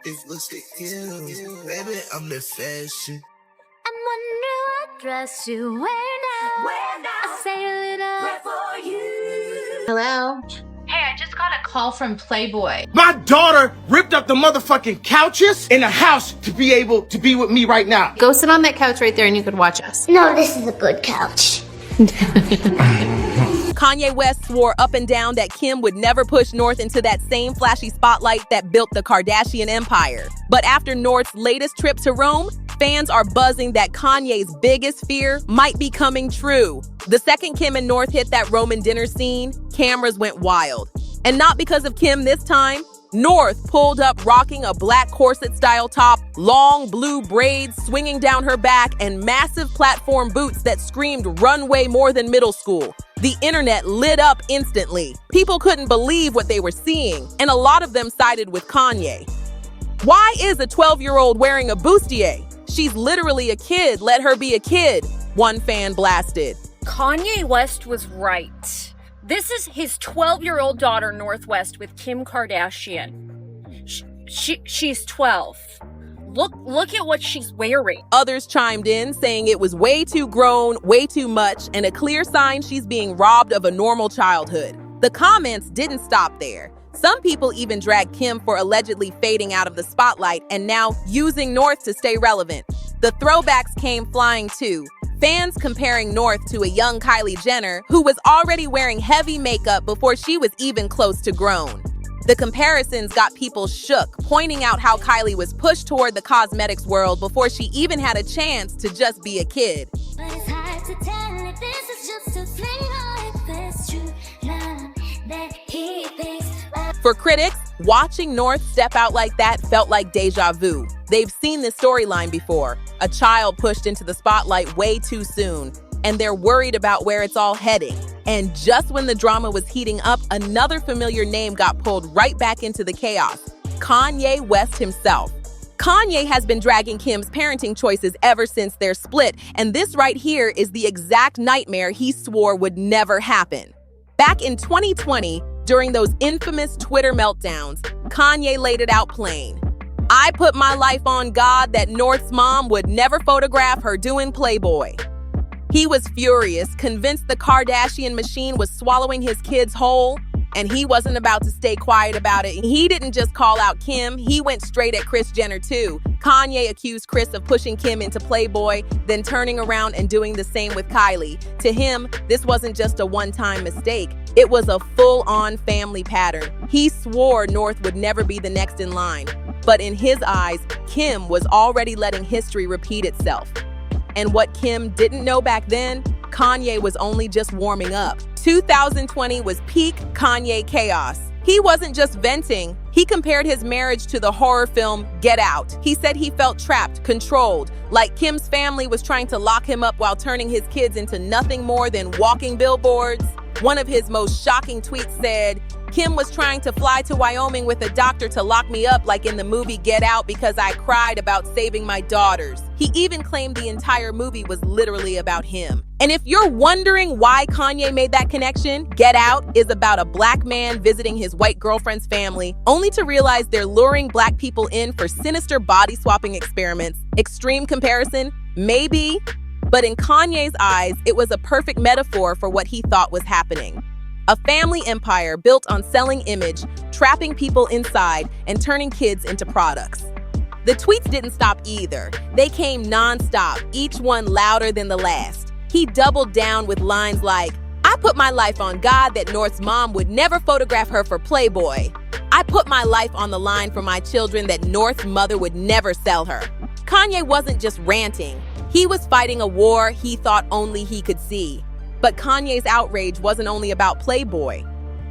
If what's the ill, baby, I'm the fashion. I'm wondering what dress you wear now. I say a little prayer for you. Hello? Hey, I just got a call from Playboy. My daughter ripped up the motherfucking couches in the house to be able to be with me right now. Go sit on that couch right there and you could watch us. No, this is a good couch. Kanye West swore up and down that Kim would never push North into that same flashy spotlight that built the Kardashian empire. But after North's latest trip to Rome, fans are buzzing that Kanye's biggest fear might be coming true. The second Kim and North hit that Roman dinner scene, cameras went wild. And not because of Kim this time. North pulled up rocking a black corset-style top, long blue braids swinging down her back, and massive platform boots that screamed runway more than middle school. The internet lit up instantly. People couldn't believe what they were seeing, and a lot of them sided with Kanye. Why is a 12-year-old wearing a bustier? She's literally a kid, let her be a kid, one fan blasted. Kanye West was right. This is his 12-year-old daughter, North West, with Kim Kardashian. She's 12. Look at what she's wearing. Others chimed in, saying it was way too grown, way too much, and a clear sign she's being robbed of a normal childhood. The comments didn't stop there. Some people even dragged Kim for allegedly fading out of the spotlight and now using North to stay relevant. The throwbacks came flying too. Fans comparing North to a young Kylie Jenner, who was already wearing heavy makeup before she was even close to grown. The comparisons got people shook, pointing out how Kylie was pushed toward the cosmetics world before she even had a chance to just be a kid. But it's hard to tell if this is just a fling or if it's true love that he thinks. For critics, watching North step out like that felt like deja vu. They've seen this storyline before. A child pushed into the spotlight way too soon, and they're worried about where it's all heading. And just when the drama was heating up, another familiar name got pulled right back into the chaos: Kanye West himself. Kanye has been dragging Kim's parenting choices ever since their split, and this right here is the exact nightmare he swore would never happen. Back in 2020, during those infamous Twitter meltdowns, Kanye laid it out plain. I put my life on God that North's mom would never photograph her doing Playboy. He was furious, convinced the Kardashian machine was swallowing his kids whole, and he wasn't about to stay quiet about it. He didn't just call out Kim, he went straight at Kris Jenner too. Kanye accused Kris of pushing Kim into Playboy, then turning around and doing the same with Kylie. To him, this wasn't just a one-time mistake. It was a full-on family pattern. He swore North would never be the next in line. But in his eyes, Kim was already letting history repeat itself. And what Kim didn't know back then, Kanye was only just warming up. 2020 was peak Kanye chaos. He wasn't just venting. He compared his marriage to the horror film Get Out. He said he felt trapped, controlled, like Kim's family was trying to lock him up while turning his kids into nothing more than walking billboards. One of his most shocking tweets said, Kim was trying to fly to Wyoming with a doctor to lock me up like in the movie Get Out because I cried about saving my daughters. He even claimed the entire movie was literally about him. And if you're wondering why Kanye made that connection, Get Out is about a black man visiting his white girlfriend's family, only to realize they're luring black people in for sinister body swapping experiments. Extreme comparison? Maybe. But in Kanye's eyes, it was a perfect metaphor for what he thought was happening. A family empire built on selling image, trapping people inside, and turning kids into products. The tweets didn't stop either. They came nonstop, each one louder than the last. He doubled down with lines like, I put my life on God that North's mom would never photograph her for Playboy. I put my life on the line for my children that North's mother would never sell her. Kanye wasn't just ranting. He was fighting a war he thought only he could see. But Kanye's outrage wasn't only about Playboy.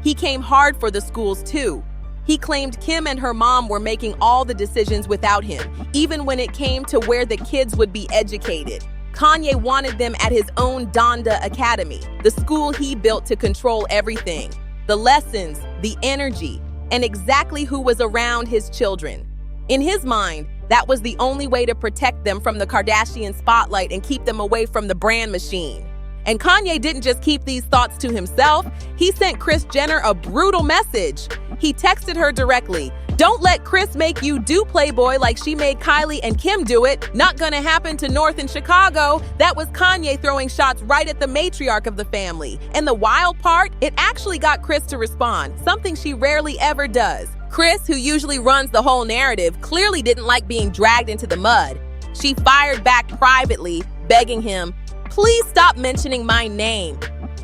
He came hard for the schools too. He claimed Kim and her mom were making all the decisions without him, even when it came to where the kids would be educated. Kanye wanted them at his own Donda Academy, the school he built to control everything. The lessons, the energy, and exactly who was around his children. In his mind, that was the only way to protect them from the Kardashian spotlight and keep them away from the brand machine. And Kanye didn't just keep these thoughts to himself, he sent Kris Jenner a brutal message. He texted her directly, Don't let Kris make you do Playboy like she made Kylie and Kim do it. Not gonna happen to North in Chicago. That was Kanye throwing shots right at the matriarch of the family. And the wild part, it actually got Kris to respond, something she rarely ever does. Kris, who usually runs the whole narrative, clearly didn't like being dragged into the mud. She fired back privately, begging him, "Please stop mentioning my name.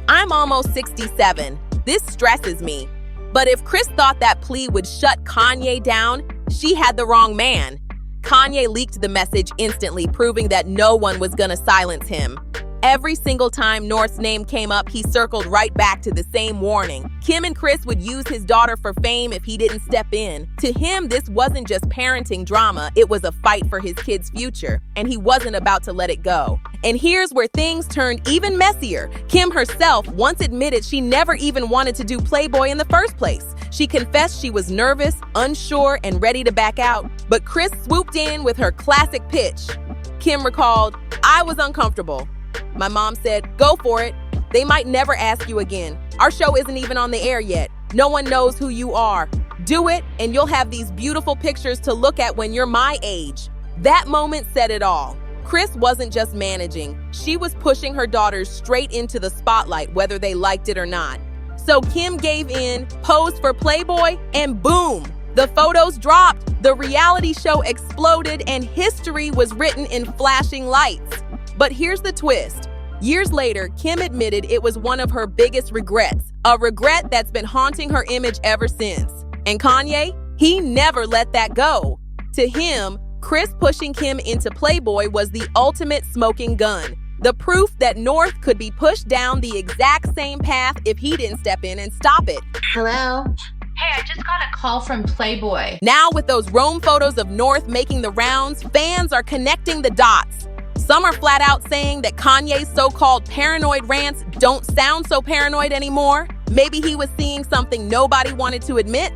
I'm almost 67. This stresses me." But if Kris thought that plea would shut Kanye down, she had the wrong man. Kanye leaked the message instantly, proving that no one was gonna silence him. Every single time North's name came up, he circled right back to the same warning. Kim and Kris would use his daughter for fame if he didn't step in. To him, this wasn't just parenting drama, it was a fight for his kid's future, and he wasn't about to let it go. And here's where things turned even messier. Kim herself once admitted she never even wanted to do Playboy in the first place. She confessed she was nervous, unsure, and ready to back out, but Kris swooped in with her classic pitch. Kim recalled, "I was uncomfortable. My mom said, go for it. They might never ask you again. Our show isn't even on the air yet. No one knows who you are. Do it, and you'll have these beautiful pictures to look at when you're my age." That moment said it all. Kris wasn't just managing. She was pushing her daughters straight into the spotlight, whether they liked it or not. So Kim gave in, posed for Playboy, and boom! The photos dropped, the reality show exploded, and history was written in flashing lights. But here's the twist. Years later, Kim admitted it was one of her biggest regrets, a regret that's been haunting her image ever since. And Kanye, he never let that go. To him, Kris pushing Kim into Playboy was the ultimate smoking gun, the proof that North could be pushed down the exact same path if he didn't step in and stop it. Hello? Hey, I just got a call from Playboy. Now with those Rome photos of North making the rounds, fans are connecting the dots. Some are flat out saying that Kanye's so-called paranoid rants don't sound so paranoid anymore. Maybe he was seeing something nobody wanted to admit.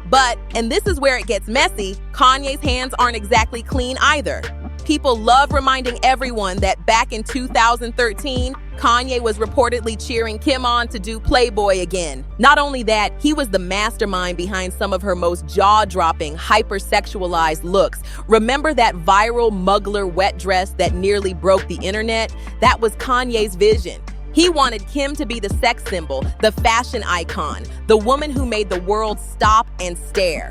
But, and this is where it gets messy, Kanye's hands aren't exactly clean either. People love reminding everyone that back in 2013, Kanye was reportedly cheering Kim on to do Playboy again. Not only that, he was the mastermind behind some of her most jaw-dropping, hypersexualized looks. Remember that viral Muggler wet dress that nearly broke the internet? That was Kanye's vision. He wanted Kim to be the sex symbol, the fashion icon, the woman who made the world stop and stare.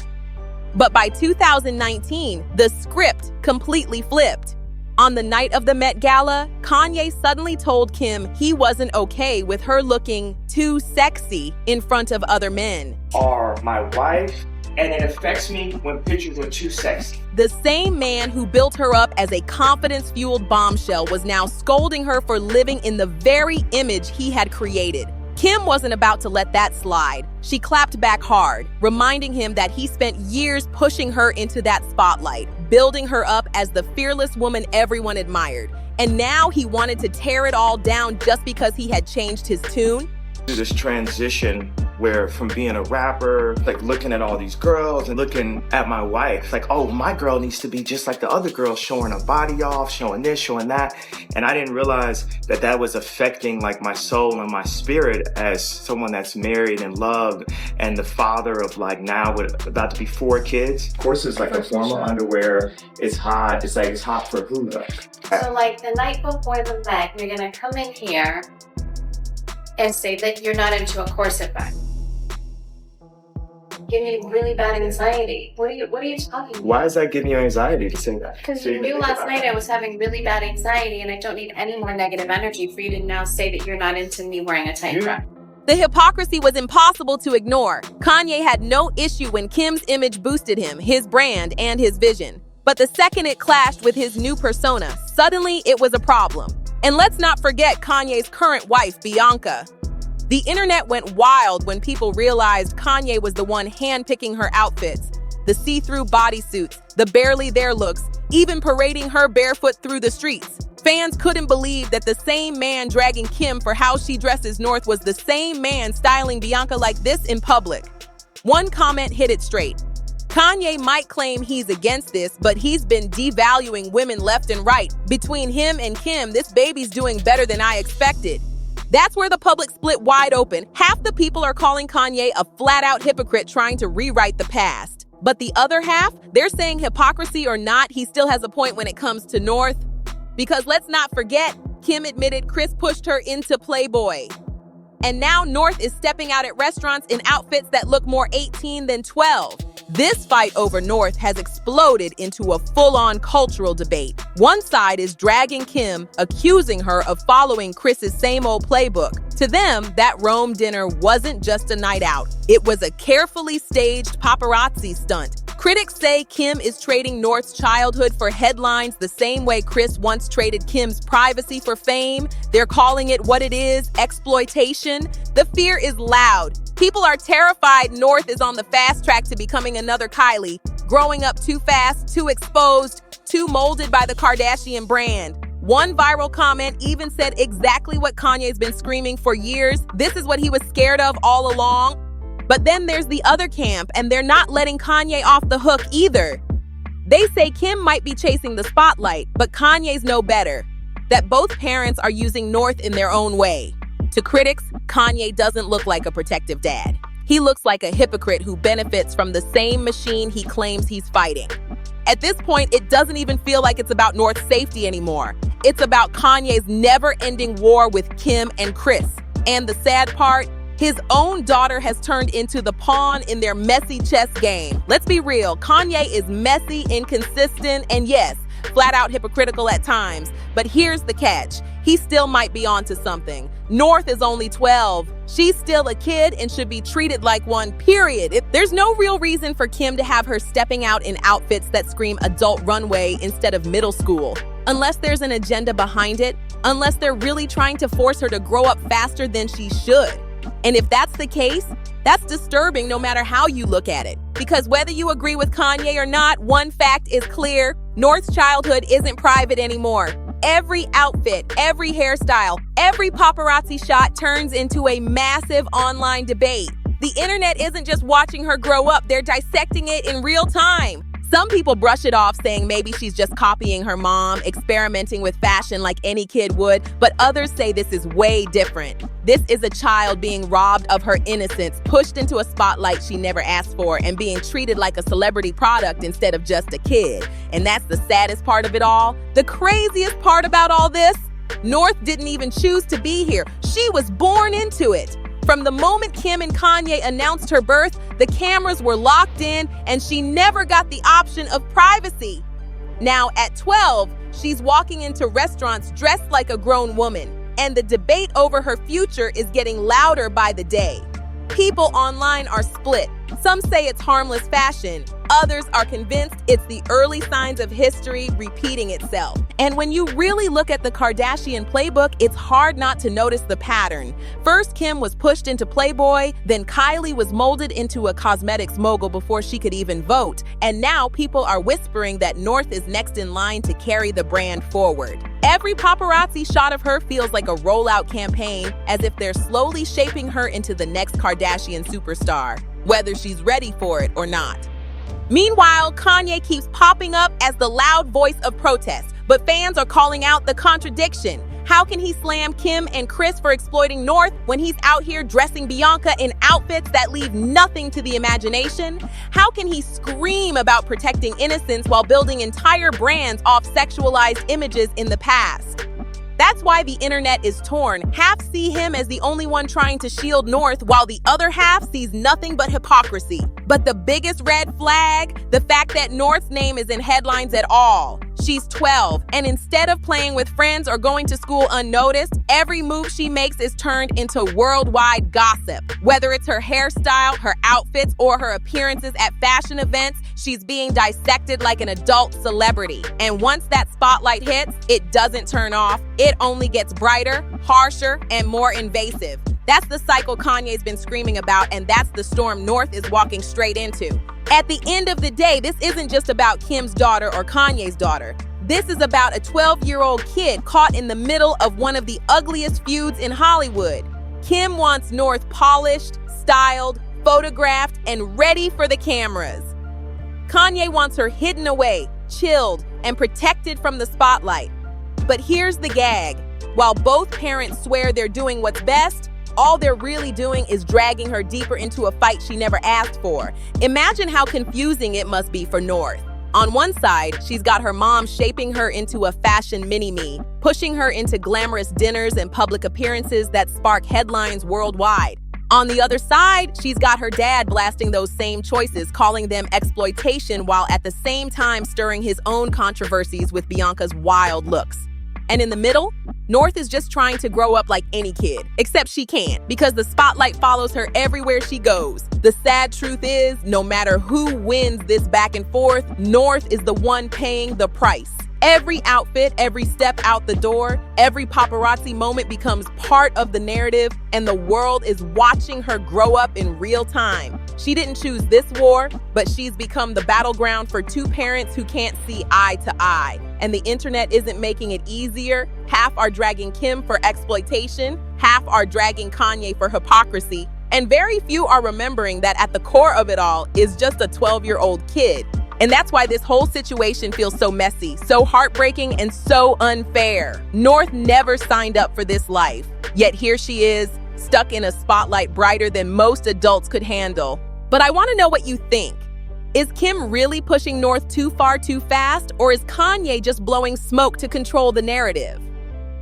But by 2019, the script completely flipped. On the night of the Met Gala, Kanye suddenly told Kim he wasn't okay with her looking too sexy in front of other men. Are my wife, and it affects me when pictures are too sexy. The same man who built her up as a confidence-fueled bombshell was now scolding her for living in the very image he had created. Kim wasn't about to let that slide. She clapped back hard, reminding him that he spent years pushing her into that spotlight, building her up as the fearless woman everyone admired. And now he wanted to tear it all down just because he had changed his tune? This transition where from being a rapper, like looking at all these girls and looking at my wife, like, oh, my girl needs to be just like the other girls, showing her body off, showing this, showing that. And I didn't realize that that was affecting like my soul and my spirit as someone that's married and loved and the father of like now with about to be 4 kids. Of course, it's like a formal underwear. It's hot. It's like, it's hot for who though? So like the night before the Met, you're gonna come in here and say that you're not into a corset bag. Give me really bad anxiety. What are you talking about? Why is that giving you anxiety to say that? Because you knew last night I was having really bad anxiety and I don't need any more negative energy for you to now say that you're not into me wearing a tight dress. The hypocrisy was impossible to ignore. Kanye had no issue when Kim's image boosted him, his brand, and his vision. But the second it clashed with his new persona, suddenly it was a problem. And let's not forget Kanye's current wife, Bianca. The internet went wild when people realized Kanye was the one handpicking her outfits, the see-through bodysuits, the barely there looks, even parading her barefoot through the streets. Fans couldn't believe that the same man dragging Kim for how she dresses North was the same man styling Bianca like this in public. One comment hit it straight. Kanye might claim he's against this, but he's been devaluing women left and right. Between him and Kim, this baby's doing better than I expected. That's where the public split wide open. Half the people are calling Kanye a flat-out hypocrite trying to rewrite the past. But the other half, they're saying hypocrisy or not, he still has a point when it comes to North. Because let's not forget, Kim admitted Kris pushed her into Playboy. And now North is stepping out at restaurants in outfits that look more 18 than 12. This fight over North has exploded into a full-on cultural debate. One side is dragging Kim, accusing her of following Kris's same old playbook. To them, that Rome dinner wasn't just a night out. It was a carefully staged paparazzi stunt. Critics say Kim is trading North's childhood for headlines the same way Kris once traded Kim's privacy for fame. They're calling it what it is, exploitation. The fear is loud. People are terrified North is on the fast track to becoming another Kylie, growing up too fast, too exposed, too molded by the Kardashian brand. One viral comment even said exactly what Kanye's been screaming for years. This is what he was scared of all along. But then there's the other camp, and they're not letting Kanye off the hook either. They say Kim might be chasing the spotlight, but Kanye's know better. That both parents are using North in their own way. To critics, Kanye doesn't look like a protective dad. He looks like a hypocrite who benefits from the same machine he claims he's fighting. At this point, it doesn't even feel like it's about North's safety anymore. It's about Kanye's never-ending war with Kim and Kris. And the sad part, his own daughter has turned into the pawn in their messy chess game. Let's be real, Kanye is messy, inconsistent, and yes, flat out hypocritical at times. But here's the catch. He still might be onto something. North is only 12. She's still a kid and should be treated like one, period. There's no real reason for Kim to have her stepping out in outfits that scream adult runway instead of middle school. Unless there's an agenda behind it, unless they're really trying to force her to grow up faster than she should. And if that's the case, that's disturbing no matter how you look at it. Because whether you agree with Kanye or not, one fact is clear: North's childhood isn't private anymore. Every outfit, every hairstyle, every paparazzi shot turns into a massive online debate. The internet isn't just watching her grow up, they're dissecting it in real time. Some people brush it off, saying maybe she's just copying her mom, experimenting with fashion like any kid would, but others say this is way different. This is a child being robbed of her innocence, pushed into a spotlight she never asked for, and being treated like a celebrity product instead of just a kid. And that's the saddest part of it all. The craziest part about all this? North didn't even choose to be here. She was born into it. From the moment Kim and Kanye announced her birth, the cameras were locked in and she never got the option of privacy. Now, at 12, she's walking into restaurants dressed like a grown woman, and the debate over her future is getting louder by the day. People online are split. Some say it's harmless fashion. Others are convinced it's the early signs of history repeating itself. And when you really look at the Kardashian playbook, it's hard not to notice the pattern. First, Kim was pushed into Playboy, then Kylie was molded into a cosmetics mogul before she could even vote. And now people are whispering that North is next in line to carry the brand forward. Every paparazzi shot of her feels like a rollout campaign, as if they're slowly shaping her into the next Kardashian superstar, whether she's ready for it or not. Meanwhile, Kanye keeps popping up as the loud voice of protest, but fans are calling out the contradiction. How can he slam Kim and Kris for exploiting North when he's out here dressing Bianca in outfits that leave nothing to the imagination? How can he scream about protecting innocence while building entire brands off sexualized images in the past? That's why the internet is torn. Half see him as the only one trying to shield North, while the other half sees nothing but hypocrisy. But the biggest red flag, the fact that North's name is in headlines at all. She's 12, and instead of playing with friends or going to school unnoticed, every move she makes is turned into worldwide gossip. Whether it's her hairstyle, her outfits, or her appearances at fashion events, she's being dissected like an adult celebrity. And once that spotlight hits, it doesn't turn off. It only gets brighter, harsher, and more invasive. That's the cycle Kanye's been screaming about, and that's the storm North is walking straight into. At the end of the day, this isn't just about Kim's daughter or Kanye's daughter. This is about a 12-year-old kid caught in the middle of one of the ugliest feuds in Hollywood. Kim wants North polished, styled, photographed, and ready for the cameras. Kanye wants her hidden away, chilled, and protected from the spotlight. But here's the gag. While both parents swear they're doing what's best, All they're really doing is dragging her deeper into a fight she never asked for. Imagine how confusing it must be for North. On one side, she's got her mom shaping her into a fashion mini-me, pushing her into glamorous dinners and public appearances that spark headlines worldwide. On the other side, she's got her dad blasting those same choices, calling them exploitation, while at the same time stirring his own controversies with Bianca's wild looks. And in the middle, North is just trying to grow up like any kid, except she can't, because the spotlight follows her everywhere she goes. The sad truth is, no matter who wins this back and forth, North is the one paying the price. Every outfit, every step out the door, every paparazzi moment becomes part of the narrative, and the world is watching her grow up in real time. She didn't choose this war, but she's become the battleground for two parents who can't see eye to eye. And the internet isn't making it easier. Half are dragging Kim for exploitation, half are dragging Kanye for hypocrisy, and very few are remembering that at the core of it all is just a 12-year-old kid. And that's why this whole situation feels so messy, so heartbreaking, and so unfair. North never signed up for this life, yet here she is, stuck in a spotlight brighter than most adults could handle. But I want to know what you think. Is Kim really pushing North too far too fast, or is Kanye just blowing smoke to control the narrative?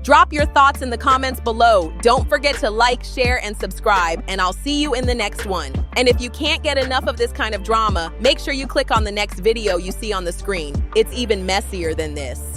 Drop your thoughts in the comments below. Don't forget to like, share, and subscribe, and I'll see you in the next one. And if you can't get enough of this kind of drama, make sure you click on the next video you see on the screen. It's even messier than this.